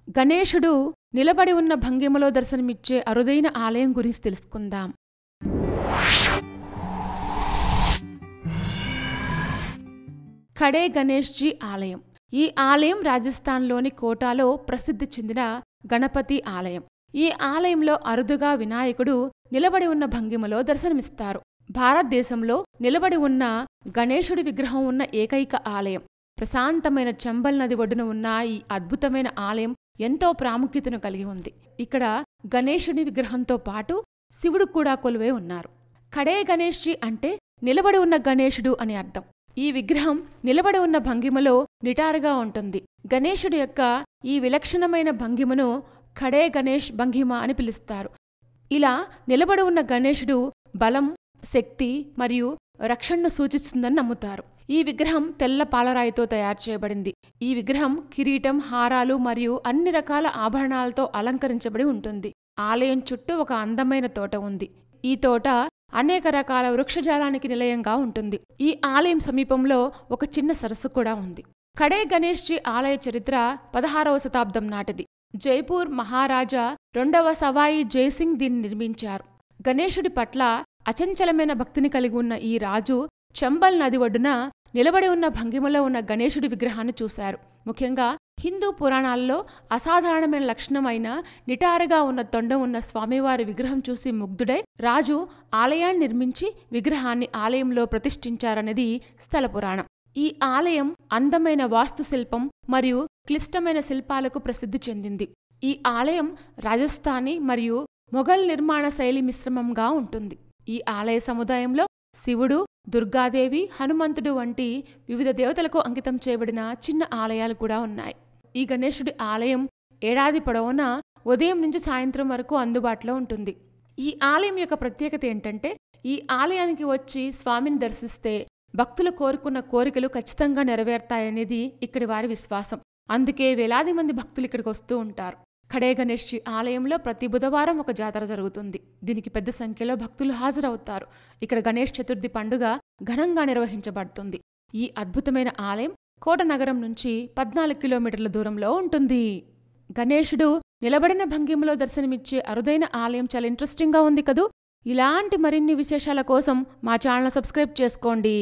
గణేశుడు నిలబడి ఉన్న భంగిమలో దర్శనమిచ్చే అరుదైన ఆలయం గురించి తెలుసుకుందాం. ఖడే గణేష్జీ ఆలయం. ఈ ఆలయం రాజస్థాన్లోని కోటాలో ప్రసిద్ధి చెందిన గణపతి ఆలయం. ఈ ఆలయంలో అరుదుగా వినాయకుడు నిలబడి ఉన్న భంగిమలో దర్శనమిస్తారు. భారతదేశంలో నిలబడి ఉన్న గణేశుడి విగ్రహం ఉన్న ఏకైక ఆలయం. ప్రశాంతమైన చంబల్ నది ఒడ్డున ఉన్న ఈ అద్భుతమైన ఆలయం ఎంతో ప్రాముఖ్యతను కలిగి ఉంది. ఇక్కడ గణేశుడి విగ్రహంతో పాటు శివుడు కూడా కొలువై ఉన్నారు. ఖడే గణేష్జీ అంటే నిలబడి ఉన్న గణేశుడు అని అర్థం. ఈ విగ్రహం నిలబడి ఉన్న భంగిమలో నిటారుగా ఉంటుంది. గణేశుడి యొక్క ఈ విలక్షణమైన భంగిమను ఖడే గణేష్ భంగిమ అని పిలుస్తారు. ఇలా నిలబడి ఉన్న గణేశుడు బలం, శక్తి మరియు రక్షణను సూచిస్తుందని నమ్ముతారు. ఈ విగ్రహం తెల్ల పాలరాయితో తయారు చేయబడింది. ఈ విగ్రహం కిరీటం, హారాలు మరియు అన్ని రకాల ఆభరణాలతో అలంకరించబడి ఉంటుంది. ఆలయం చుట్టూ ఒక అందమైన తోట ఉంది. ఈ తోట అనేక రకాల వృక్షజాలానికి నిలయంగా ఉంటుంది. ఈ ఆలయం సమీపంలో ఒక చిన్న సరస్సు కూడా ఉంది. ఖడే గణేష్జీ ఆలయ చరిత్ర 16వ శతాబ్దం నాటిది. జైపూర్ మహారాజా 2వ సవాయి జైసింగ్ దీన్ని నిర్మించారు. గణేశుడి పట్ల అచంచలమైన భక్తిని కలిగి ఉన్న ఈ రాజు చంబల్ నది ఒడ్డున నిలబడి ఉన్న భంగిమలో ఉన్న గణేశుడి విగ్రహాన్ని చూశారు. ముఖ్యంగా హిందూ పురాణాల్లో అసాధారణమైన లక్షణమైన నిటారుగా ఉన్న తొండం ఉన్న స్వామివారి విగ్రహం చూసి ముగ్ధుడై రాజు ఆలయాన్ని నిర్మించి విగ్రహాన్ని ఆలయంలో ప్రతిష్ఠించారనేది స్థల పురాణం. ఈ ఆలయం అందమైన వాస్తుశిల్పం మరియు క్లిష్టమైన శిల్పాలకు ప్రసిద్ధి చెందింది. ఈ ఆలయం రాజస్థానీ మరియు మొఘల్ నిర్మాణ శైలి మిశ్రమంగా ఉంటుంది. ఈ ఆలయ సముదాయంలో శివుడు, దుర్గాదేవి, హనుమంతుడు వంటి వివిధ దేవతలకు అంకితం చేయబడిన చిన్న ఆలయాలు కూడా ఉన్నాయి. ఈ గణేశుడి ఆలయం ఏడాది పొడవునా ఉదయం నుంచి సాయంత్రం వరకు అందుబాటులో ఉంటుంది. ఈ ఆలయం యొక్క ప్రత్యేకత ఏంటంటే ఈ ఆలయానికి వచ్చి స్వామిని దర్శిస్తే భక్తులు కోరుకున్న కోరికలు ఖచ్చితంగా నెరవేరుతాయనేది ఇక్కడి వారి విశ్వాసం. అందుకే వేలాది మంది భక్తులు ఇక్కడికి వస్తూ ఉంటారు. ఖడే గణేష్జీ ఆలయంలో ప్రతి బుధవారం ఒక జాతర జరుగుతుంది. దీనికి పెద్ద సంఖ్యలో భక్తులు హాజరవుతారు. ఇక్కడ గణేష్ చతుర్థి పండుగ ఘనంగా నిర్వహించబడుతుంది. ఈ అద్భుతమైన ఆలయం కోట నగరం నుంచి 14 కిలోమీటర్ల దూరంలో ఉంటుంది. గణేశుడు నిలబడిన భంగిమలో దర్శనమిచ్చే అరుదైన ఆలయం చాలా ఇంట్రెస్టింగ్గా ఉంది కదూ. ఇలాంటి మరిన్ని విశేషాల కోసం మా ఛానల్ సబ్స్క్రైబ్ చేసుకోండి.